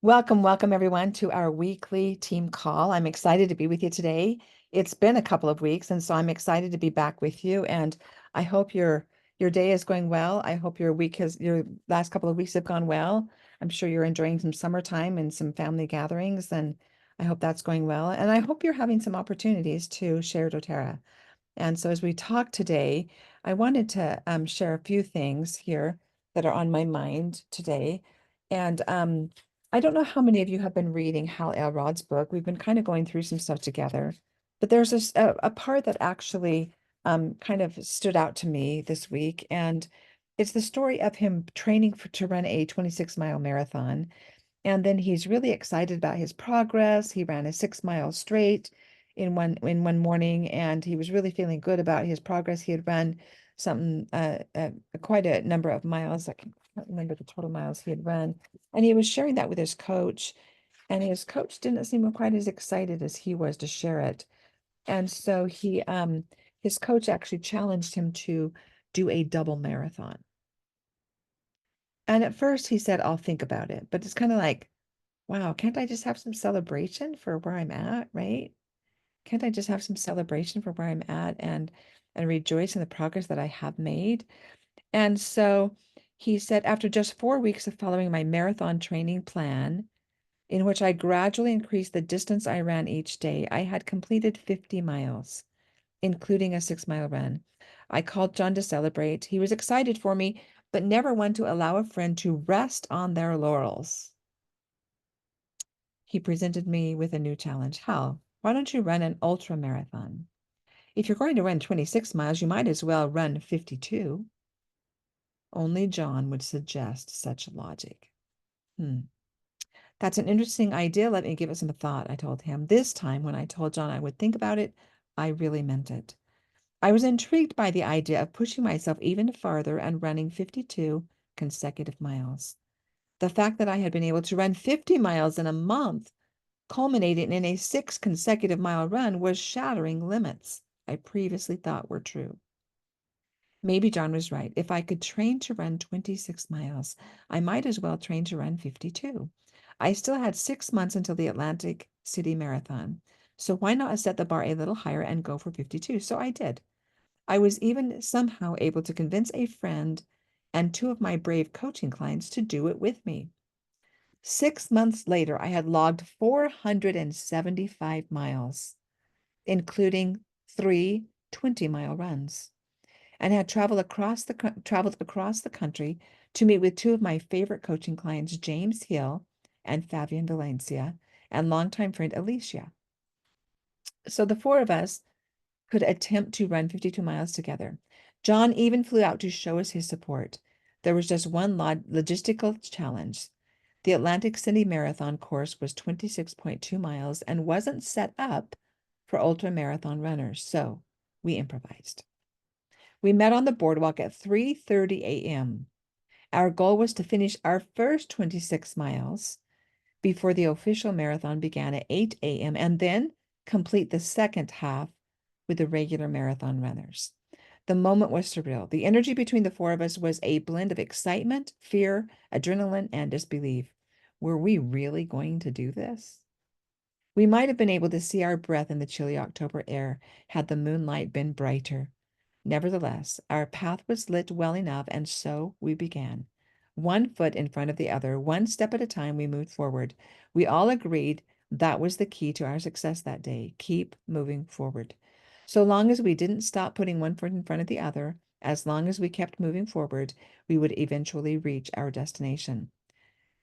Welcome everyone to our weekly team call. I'm excited to be with you today. It's been a couple of weeks, and so I'm excited to be back with you. And I hope your day is going well. I hope your last couple of weeks have gone well. I'm sure you're enjoying some summertime and some family gatherings, and I hope that's going well. And I hope you're having some opportunities to share doTERRA. And so as we talk today, I wanted to share a few things here that are on my mind today. And I don't know how many of you have been reading Hal Elrod's book. We've been kind of going through some stuff together, but there's a part that actually kind of stood out to me this week. And it's the story of him training to run a 26-mile marathon. And then he's really excited about his progress. He ran a 6 mile straight in one morning, and he was really feeling good about his progress. He had run something quite a number of miles. I can't remember the total miles he had run, and he was sharing that with his coach. And his coach didn't seem quite as excited as he was to share it. And so his coach actually challenged him to do a double marathon. And at first he said, I'll think about it. But it's kind of like, wow, can't I just have some celebration for where I'm at, right? Can't I just have some celebration for where I'm at and rejoice in the progress that I have made? And so he said, after just 4 weeks of following my marathon training plan, in which I gradually increased the distance I ran each day, I had completed 50 miles, including a 6 mile run. I called John to celebrate. He was excited for me, but never one to allow a friend to rest on their laurels. He presented me with a new challenge. Hal, why don't you run an ultra marathon? If you're going to run 26 miles, you might as well run 52. Only John would suggest such logic. That's an interesting idea. Let me give it some thought, I told him. This time, when I told John I would think about it, I really meant it. I was intrigued by the idea of pushing myself even farther and running 52 consecutive miles. The fact that I had been able to run 50 miles in a month, culminating in a 6 consecutive mile run, was shattering limits I previously thought were true. Maybe John was right. If I could train to run 26 miles, I might as well train to run 52. I still had 6 months until the Atlantic City Marathon. So why not set the bar a little higher and go for 52? So I did. I was even somehow able to convince a friend and two of my brave coaching clients to do it with me. 6 months later, I had logged 475 miles, including three 20-mile runs, and had traveled across the country to meet with two of my favorite coaching clients, James Hill and Fabian Valencia, and longtime friend Alicia. So the four of us could attempt to run 52 miles together. John even flew out to show us his support. There was just one logistical challenge. The Atlantic City Marathon course was 26.2 miles and wasn't set up for ultra marathon runners, so we improvised. We met on the boardwalk at 3:30 a.m. Our goal was to finish our first 26 miles before the official marathon began at 8 a.m. and then complete the second half with the regular marathon runners. The moment was surreal. The energy between the four of us was a blend of excitement, fear, adrenaline, and disbelief. Were we really going to do this? We might have been able to see our breath in the chilly October air had the moonlight been brighter. Nevertheless, our path was lit well enough, and so we began. One foot in front of the other, one step at a time, we moved forward. We all agreed that was the key to our success that day. Keep moving forward. So long as we didn't stop putting one foot in front of the other, as long as we kept moving forward, we would eventually reach our destination.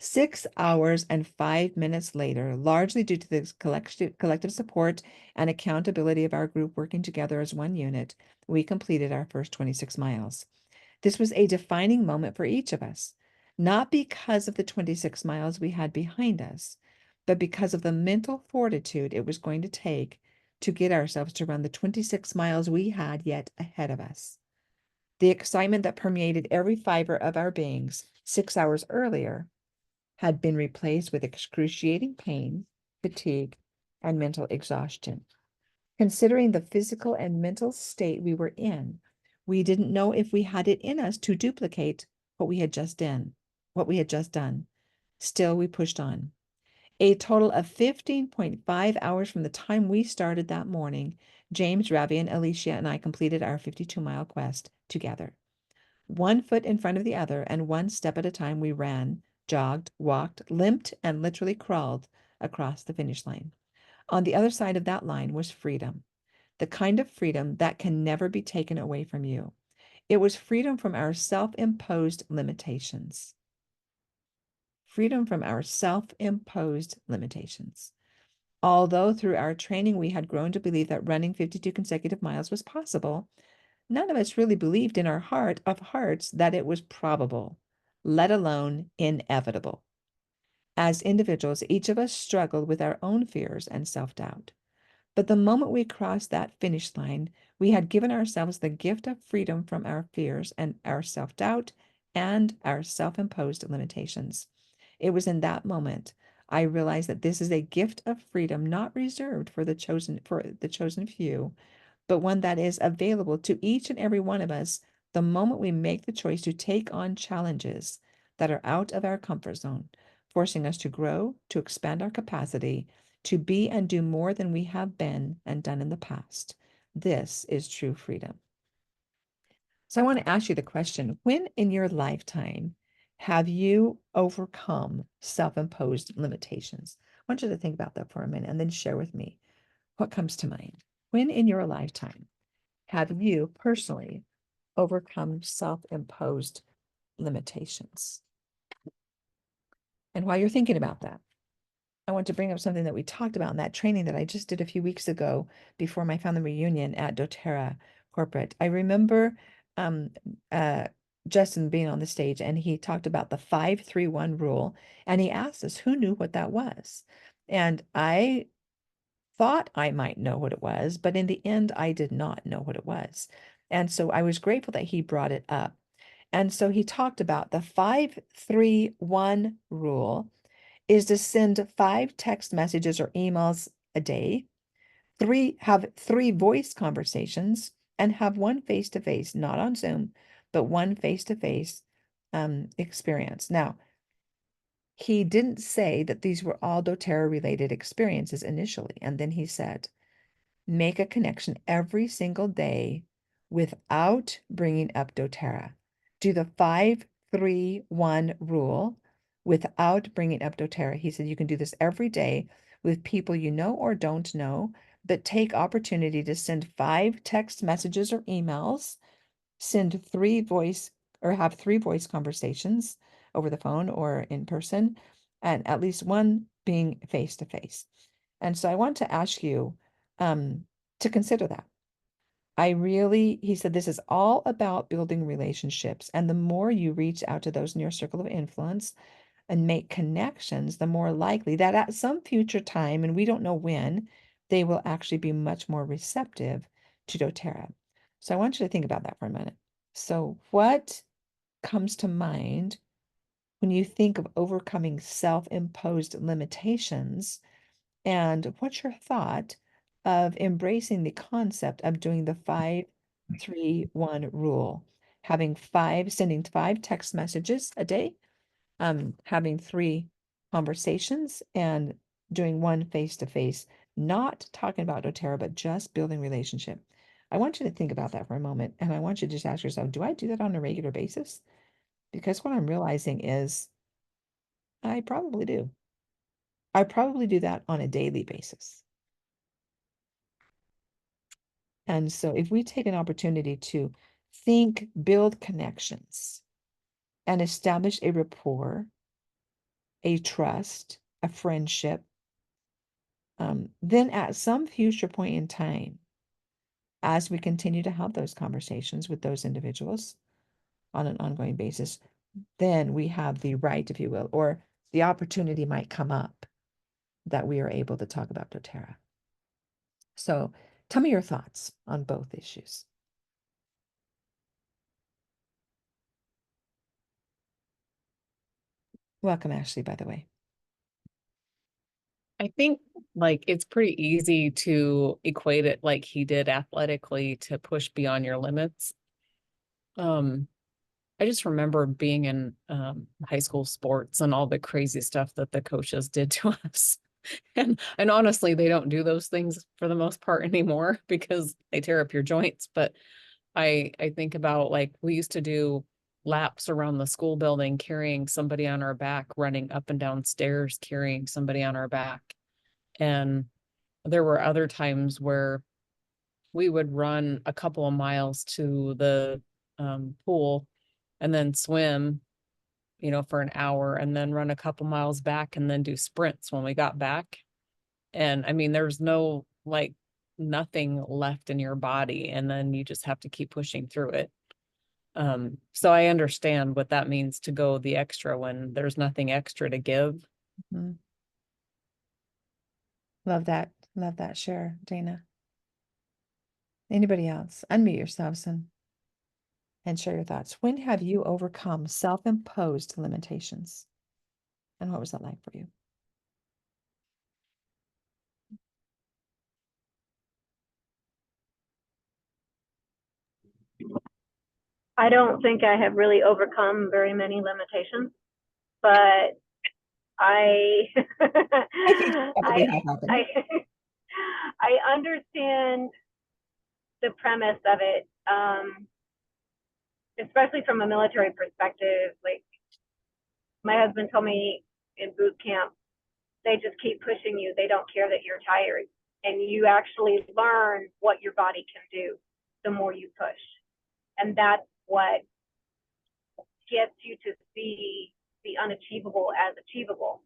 6 hours and 5 minutes later, largely due to the collective support and accountability of our group working together as one unit, we completed our first 26 miles. This was a defining moment for each of us, not because of the 26 miles we had behind us, but because of the mental fortitude it was going to take to get ourselves to run the 26 miles we had yet ahead of us. The excitement that permeated every fiber of our beings 6 hours earlier had been replaced with excruciating pain, fatigue, and mental exhaustion. Considering the physical and mental state we were in, we didn't know if we had it in us to duplicate what we had just done. Still, we pushed on. A total of 15.5 hours from the time we started that morning, James, Ravi, and Alicia and I completed our 52-mile quest together. One foot in front of the other, and one step at a time, we ran, jogged, walked, limped, and literally crawled across the finish line. On the other side of that line was freedom, the kind of freedom that can never be taken away from you. It was freedom from our self-imposed limitations. Freedom from our self-imposed limitations. Although through our training we had grown to believe that running 52 consecutive miles was possible, none of us really believed in our heart of hearts that it was probable, let alone inevitable. As individuals, each of us struggled with our own fears and self-doubt. But the moment we crossed that finish line, we had given ourselves the gift of freedom from our fears and our self-doubt and our self-imposed limitations. It was in that moment I realized that this is a gift of freedom not reserved for the chosen few, but one that is available to each and every one of us the moment we make the choice to take on challenges that are out of our comfort zone, forcing us to grow, to expand our capacity, to be and do more than we have been and done in the past. This is true freedom. So I want to ask you the question, when in your lifetime have you overcome self-imposed limitations? I want you to think about that for a minute and then share with me what comes to mind. When in your lifetime have you personally overcome self-imposed limitations? And while you're thinking about that, I want to bring up something that we talked about in that training that I just did a few weeks ago before my family reunion at doTERRA corporate. I remember um, uh, Justin being on the stage and he talked about the 5-3-1 rule and he asked us who knew what that was. And I thought I might know what it was, but in the end, I did not know what it was. And so I was grateful that he brought it up. And so he talked about the 5-3-1 rule is to send 5 text messages or emails a day, have 3 voice conversations, and have one face-to-face, not on Zoom, but one face-to-face experience. Now, he didn't say that these were all doTERRA related experiences initially. And then he said, make a connection every single day without bringing up doTERRA. Do the 5-3-1 rule without bringing up doTERRA. He said you can do this every day with people you know or don't know, but take opportunity to send 5 text messages or emails, send 3 voice or have 3 voice conversations over the phone or in person, and at least one being face to face. And so I want to ask you to consider that. He said, this is all about building relationships. And the more you reach out to those in your circle of influence and make connections, the more likely that at some future time, and we don't know when, they will actually be much more receptive to doTERRA. So I want you to think about that for a minute. So what comes to mind when you think of overcoming self-imposed limitations? And what's your thought of embracing the concept of doing the 5-3-1 rule? Sending 5 text messages a day, having 3 conversations, and doing one face-to-face, not talking about doTERRA, but just building relationship. I want you to think about that for a moment, and I want you to just ask yourself, do I do that on a regular basis? Because what I'm realizing is I probably do. I probably do that on a daily basis. And so if we take an opportunity to think, build connections, and establish a rapport, a trust, a friendship, then at some future point in time, as we continue to have those conversations with those individuals on an ongoing basis, then we have the right, if you will, or the opportunity might come up that we are able to talk about doTERRA. So tell me your thoughts on both issues. Welcome, Ashley, by the way. I think like it's pretty easy to equate it like he did athletically to push beyond your limits. I just remember being in high school sports and all the crazy stuff that the coaches did to us. And honestly, they don't do those things for the most part anymore because they tear up your joints. But I think about, like, we used to do laps around the school building carrying somebody on our back, running up and down stairs carrying somebody on our back. And there were other times where we would run a couple of miles to the pool and then swim, for an hour, and then run a couple miles back and then do sprints when we got back. And I mean, there's no, like, nothing left in your body, and then you just have to keep pushing through it. So I understand what that means to go the extra when there's nothing extra to give. Mhm. Love that. Love that share, Dana. Anybody else? Unmute yourselves and share your thoughts. When have you overcome self-imposed limitations? And what was that like for you? I don't think I have really overcome very many limitations, but I I think you I probably have happened. I I understand the premise of it, especially from a military perspective. Like, my husband told me in boot camp, they just keep pushing you. They don't care that you're tired, and you actually learn what your body can do the more you push, and that's what gets you to see the unachievable as achievable,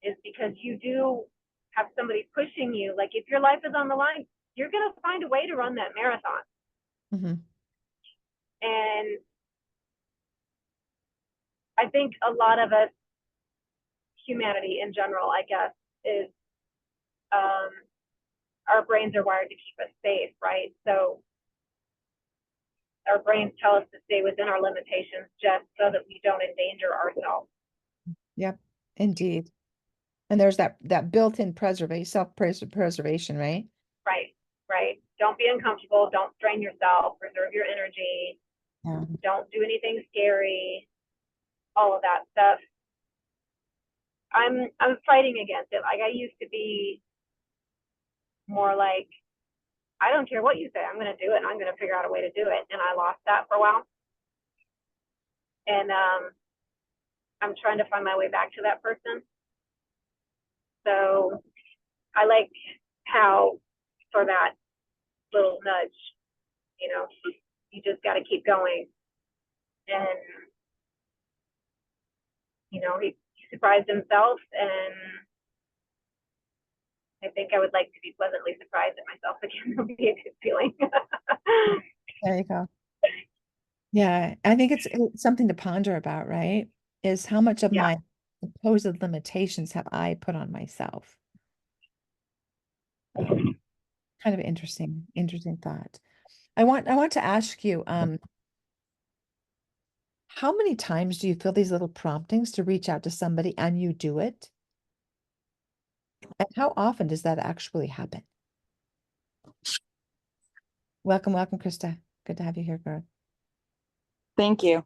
is because you do have somebody pushing you. Like, if your life is on the line, you're going to find a way to run that marathon. Mhm. And I think a lot of us, humanity in general, I guess, is our brains are wired to keep us safe, right? So our brains tell us to stay within our limitations just so that we don't endanger ourselves. Yep, indeed. And there's that built-in self-preservation, right? Right, right. Don't be uncomfortable. Don't strain yourself. Preserve your energy. Yeah. Don't do anything scary. All of that stuff. I'm fighting against it. Like, I used to be more like, I don't care what you say. I'm going to do it, and I'm going to figure out a way to do it. And I lost that for a while. And I'm trying to find my way back to that person. So I like how, for that little nudge, you just got to keep going. And, he surprised himself, and I think I would like to be pleasantly surprised at myself again. It'll be a good feeling. There you go. Yeah, I think it's something to ponder about, right? Is how much of Yeah. my supposed limitations have I put on myself? Kind of interesting thought. I want to ask you, how many times do you feel these little promptings to reach out to somebody and you do it? And how often does that actually happen? Welcome, welcome, Krista. Good to have you here, girl. Thank you.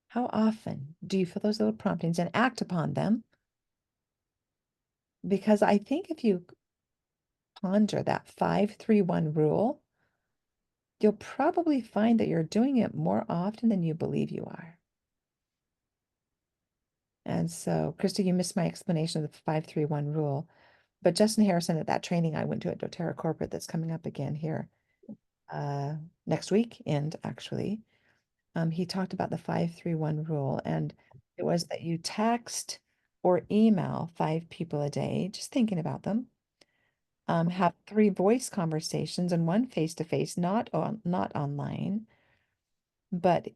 How often do you feel those little promptings and act upon them? Because I think if you ponder that 5-3-1 rule, you'll probably find that you're doing it more often than you believe you are. And so, Krista, you missed my explanation of the 5-3-1 rule. But Justin Harrison, at that training I went to at doTERRA Corporate that's coming up again here next week, and actually, he talked about the 5-3-1 rule, and it was that you text or email 5 people a day, just thinking about them. Have 3 voice conversations and 1 face-to-face, not online, but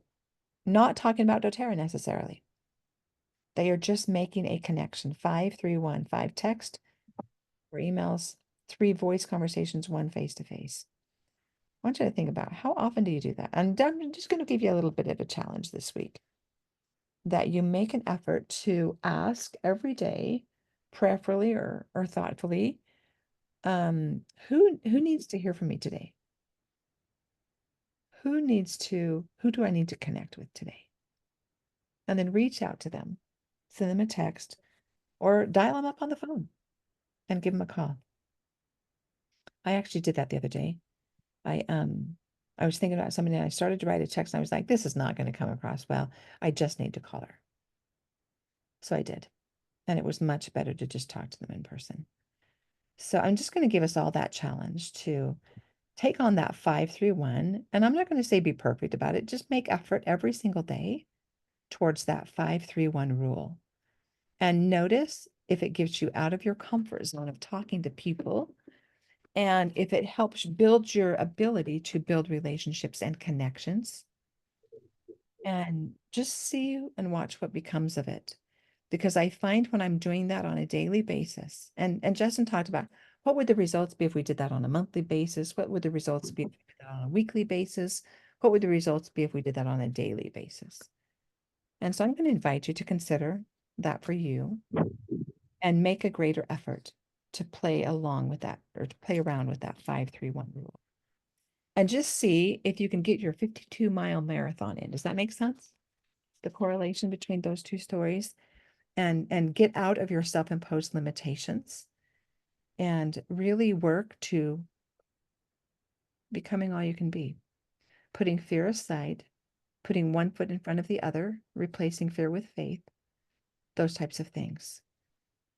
not talking about doTERRA necessarily. They are just making a connection. 5-3-1, 5 text or emails, 3 voice conversations, 1 face-to-face. I want you to think about, how often do you do that? And I'm just going to give you a little bit of a challenge this week, that you make an effort to ask every day, prayerfully or thoughtfully, who needs to hear from me today? who do I need to connect with today? And then reach out to them, send them a text, or dial them up on the phone and give them a call. I actually did that the other day. I was thinking about somebody and I started to write a text and I was like, this is not going to come across well. I just need to call her. So I did. And it was much better to just talk to them in person. So I'm just going to give us all that challenge to take on that 5-3-1. And I'm not going to say be perfect about it. Just make effort every single day towards that 5-3-1 rule. And notice if it gets you out of your comfort zone of talking to people and if it helps build your ability to build relationships and connections. And just see and watch what becomes of it. Because I find when I'm doing that on a daily basis, and Justin talked about what would the results be if we did that on a monthly basis? What would the results be if we did that on a weekly basis? What would the results be if we did that on a daily basis? And so I'm going to invite you to consider that for you and make a greater effort to play along with that or to play around with that 5-3-1 rule. And just see if you can get your 52-mile marathon in. Does that make sense? The correlation between those two stories and get out of your self-imposed limitations and really work to becoming all you can be, putting fear aside, putting one foot in front of the other, replacing fear with faith, those types of things.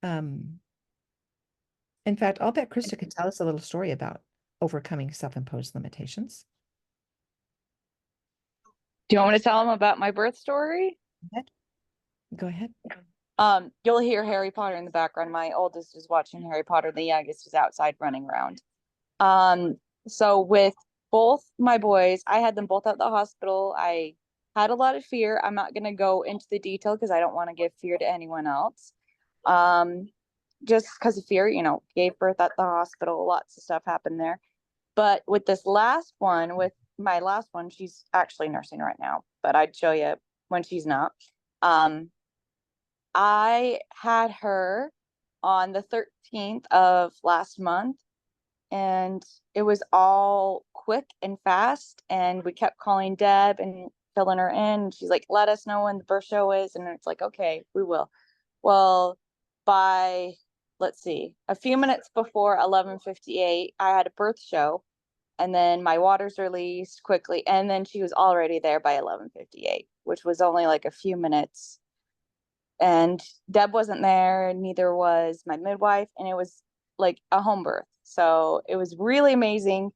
In fact, I'll bet Krista could tell us a little story about overcoming self-imposed limitations. Do you want me to tell them about my birth story? Go ahead. You'll hear Harry Potter in the background. My oldest is watching Harry Potter. The youngest is outside running around. So with both my boys, I had them both at the hospital. I had a lot of fear. I'm not going to go into the detail because I don't want to give fear to anyone else. Just because of fear, gave birth at the hospital. Lots of stuff happened there. But with this last one, with my last one, she's actually nursing right now, but I'd show you when she's not. I had her on the 13th of last month, and it was all quick and fast. And we kept calling Deb and filling her in. She's like, let us know when the birth show is. And it's like, okay, we will. Well, by, let's see, a few minutes before 11:58, I had a birth show. And then my waters released quickly. And then she was already there by 11:58, which was only like a few minutes. And Deb wasn't there, neither was my midwife, and it was like a home birth. So it was really amazing.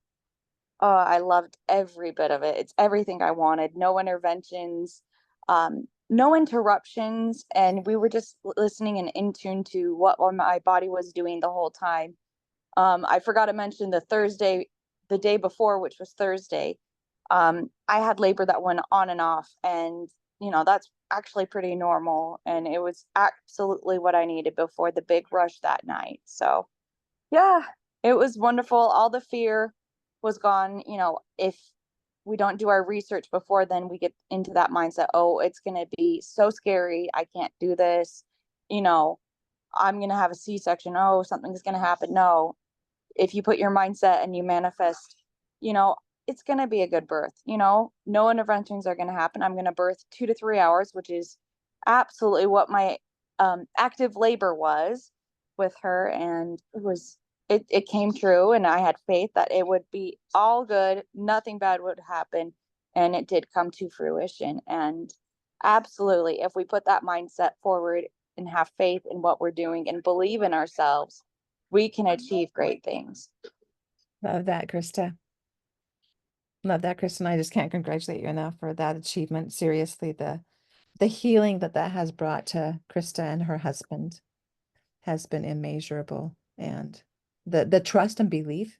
I loved every bit of it. It's everything I wanted. No interventions, no interruptions, and we were just listening and in tune to what my body was doing the whole time. I forgot to mention the day before, which was Thursday. I had labor that went on and off, and that's actually pretty normal, and it was absolutely what I needed before the big rush that night. So yeah, it was wonderful. All the fear was gone. If we don't do our research before, then we get into that mindset, oh, it's going to be so scary, I can't do this, I'm going to have a C-section, oh, something's going to happen. No, if you put your mindset and you manifest, it's going to be a good birth. No interventions are going to happen. I'm going to birth 2 to 3 hours, which is absolutely what my active labor was with her. And it came true. And I had faith that it would be all good. Nothing bad would happen. And it did come to fruition. And absolutely, if we put that mindset forward and have faith in what we're doing and believe in ourselves, we can achieve great things. Love that, Krista. Love that, Krista. And I just can't congratulate you enough for that achievement. Seriously, the healing that has brought to Krista and her husband has been immeasurable. And the trust and belief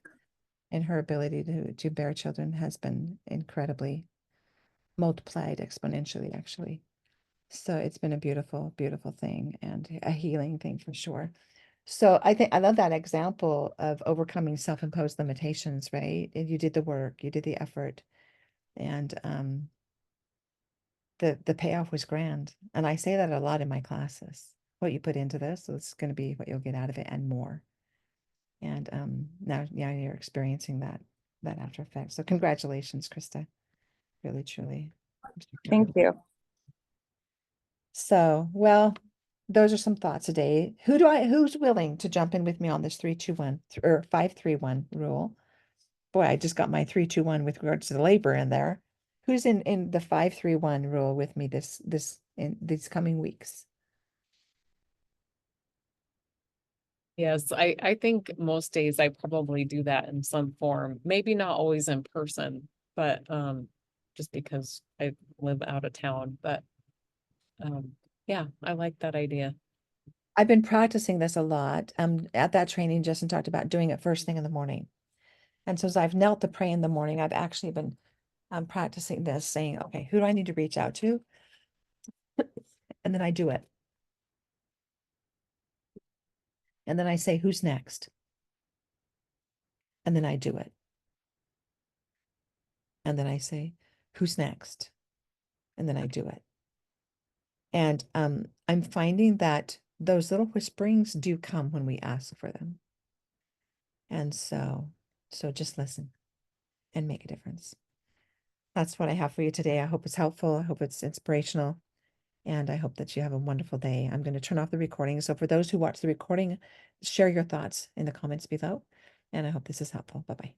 in her ability to bear children has been incredibly multiplied exponentially, actually. So it's been a beautiful, beautiful thing and a healing thing for sure. So I think I love that example of overcoming self-imposed limitations, right? And you did the work, you did the effort, and the payoff was grand. And I say that a lot in my classes. What you put into this is going to be what you'll get out of it and more. And now you're experiencing that after effect. So congratulations, Krista. really, truly. I'm so proud Thank of you. you. So, well, those are some thoughts today. Who's willing to jump in with me on this 3-2-1 or 5-3-1 rule? Boy, I just got my 3-2-1 with regards to the labor in there. Who's in the 5-3-1 rule with me this in these coming weeks? Yes, I think most days I probably do that in some form, maybe not always in person, but just because I live out of town, but yeah, I like that idea. I've been practicing this a lot. At that training, Justin talked about doing it first thing in the morning. And so as I've knelt to pray in the morning, I've actually been practicing this, saying, okay, who do I need to reach out to? And then I do it. And then I say, who's next? And then I do it. And then I say, who's next? And then I do it. And I'm finding that those little whisperings do come when we ask for them. And so just listen and make a difference. That's what I have for you today. I hope it's helpful. I hope it's inspirational. And I hope that you have a wonderful day. I'm going to turn off the recording. So for those who watch the recording, share your thoughts in the comments below. And I hope this is helpful. Bye-bye.